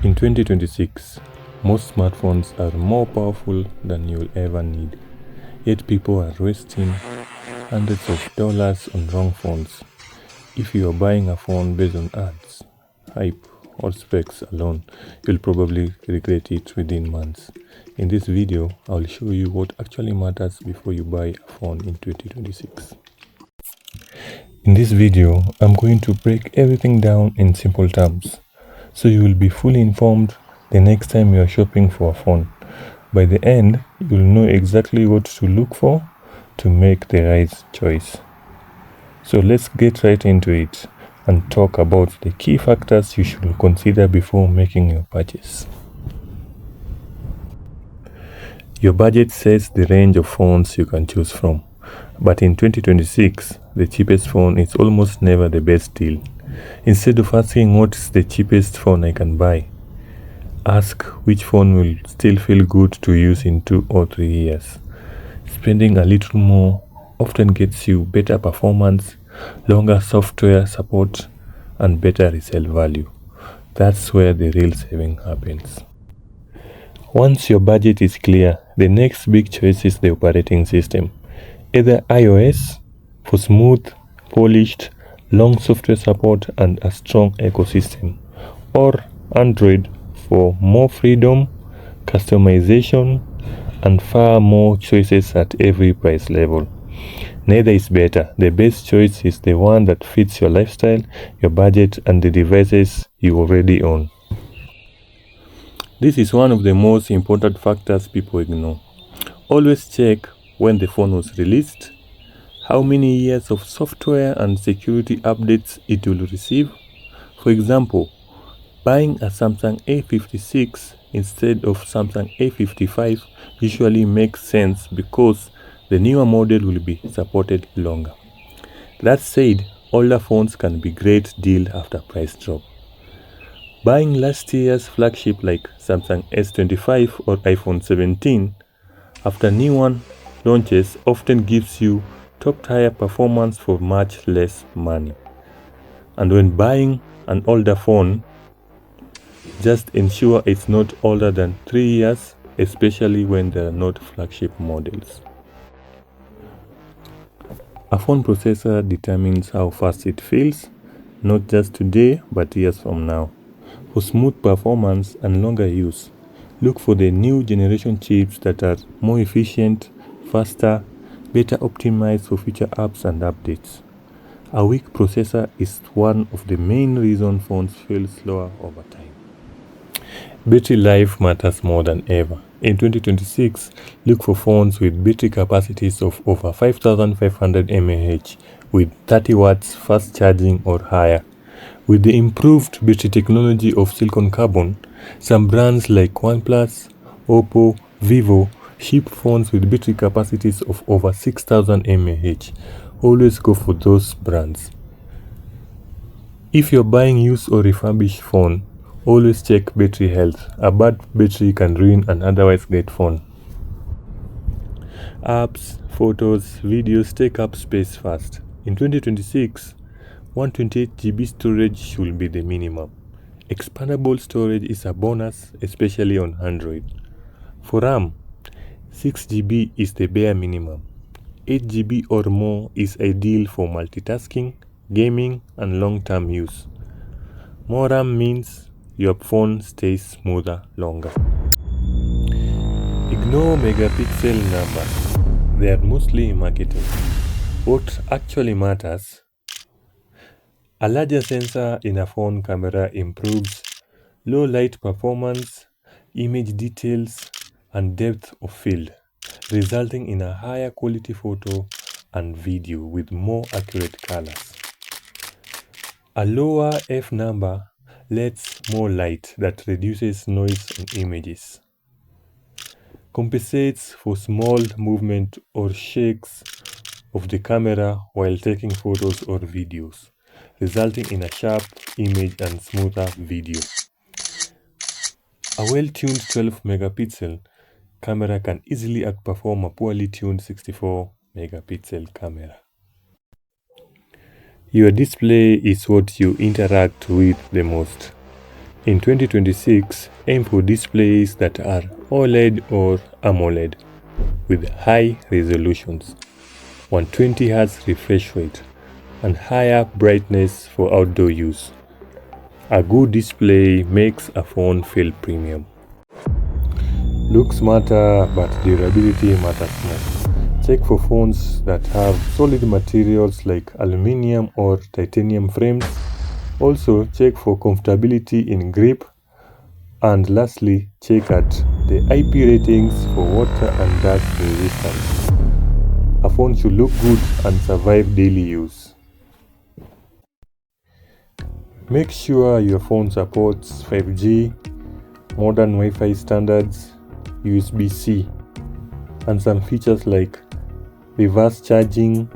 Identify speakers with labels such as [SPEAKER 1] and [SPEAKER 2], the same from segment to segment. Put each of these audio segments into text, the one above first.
[SPEAKER 1] In 2026, most smartphones are more powerful than you'll ever need. Yet people are wasting hundreds of dollars on wrong phones. If you are buying a phone based on ads, hype, or specs alone, you'll probably regret it within months. In this video, I'll show you what actually matters before you buy a phone in 2026. In this video, I'm going to break everything down in simple terms, so you will be fully informed the next time you are shopping for a phone. By the end, you'll know exactly what to look for to make the right choice. So let's get right into it and talk about the key factors you should consider before making your purchase. Your budget sets the range of phones you can choose from, but in 2026, the cheapest phone is almost never the best deal. Instead of asking what's the cheapest phone I can buy, ask which phone will still feel good to use in 2 or 3 years. Spending a little more often gets you better performance, longer software support, and better resale value. That's where the real saving happens. Once your budget is clear, the next big choice is the operating system. Either iOS for smooth, polished, long software support and a strong ecosystem, or Android for more freedom, customization, and far more choices at every price level. Neither is better. The best choice is the one that fits your lifestyle, your budget, and the devices you already own. This is one of the most important factors people ignore. Always check when the phone was released, how many years of software and security updates it will receive. For example, buying a Samsung A56 instead of Samsung A55 usually makes sense because the newer model will be supported longer. That said, older phones can be great deal after price drop. Buying last year's flagship like Samsung S25 or iPhone 17 after new one launches often gives you top-tier performance for much less money. And when buying an older phone, just ensure it's not older than 3 years, especially when they are not flagship models. A phone processor determines how fast it feels, not just today but years from now. For smooth performance and longer use, look for the new generation chips that are more efficient, faster, better optimized for future apps and updates. A weak processor is one of the main reasons phones feel slower over time. Battery life matters more than ever. In 2026, look for phones with battery capacities of over 5500 mAh with 30 watts fast charging or higher. With the improved battery technology of silicon carbon, some brands like OnePlus, Oppo, Vivo ship phones with battery capacities of over 6000 mAh. Always go for those brands. If you're buying used or refurbished phone, always check battery health. A bad battery can ruin an otherwise great phone. Apps, photos, videos take up space fast. In 2026, 128GB storage should be the minimum. Expandable storage is a bonus, especially on Android. For RAM, 6GB is the bare minimum. 8GB or more is ideal for multitasking, gaming, and long-term use. More RAM means your phone stays smoother longer. Ignore megapixel numbers. They are mostly marketing. What actually matters: a larger sensor in a phone camera improves low light performance, image details, and depth of field, resulting in a higher quality photo and video with more accurate colors. A lower F number lets more light that reduces noise on images, compensates for small movement or shakes of the camera while taking photos or videos, resulting in a sharp image and smoother video. A well-tuned 12 megapixel camera can easily outperform a poorly tuned 64 megapixel camera. Your display is what you interact with the most. In 2026, aim for displays that are OLED or AMOLED with high resolutions, 120Hz refresh rate, and higher brightness for outdoor use. A good display makes a phone feel premium. Looks matter, but durability matters more. Check for phones that have solid materials like aluminum or titanium frames. Also, check for comfortability in grip. And lastly, check at the IP ratings for water and dust resistance. A phone should look good and survive daily use. Make sure your phone supports 5G, modern Wi-Fi standards, USB-C, and some features like reverse charging,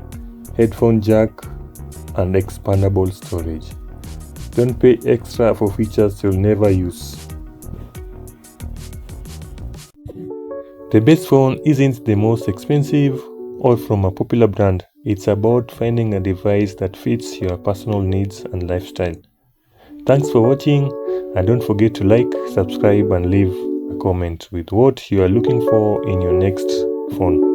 [SPEAKER 1] headphone jack, and expandable storage. Don't pay extra for features you'll never use. The best phone isn't the most expensive or from a popular brand. It's about finding a device that fits your personal needs and lifestyle. Thanks for watching, and don't forget to like, subscribe, and leave a comment with what you are looking for in your next phone.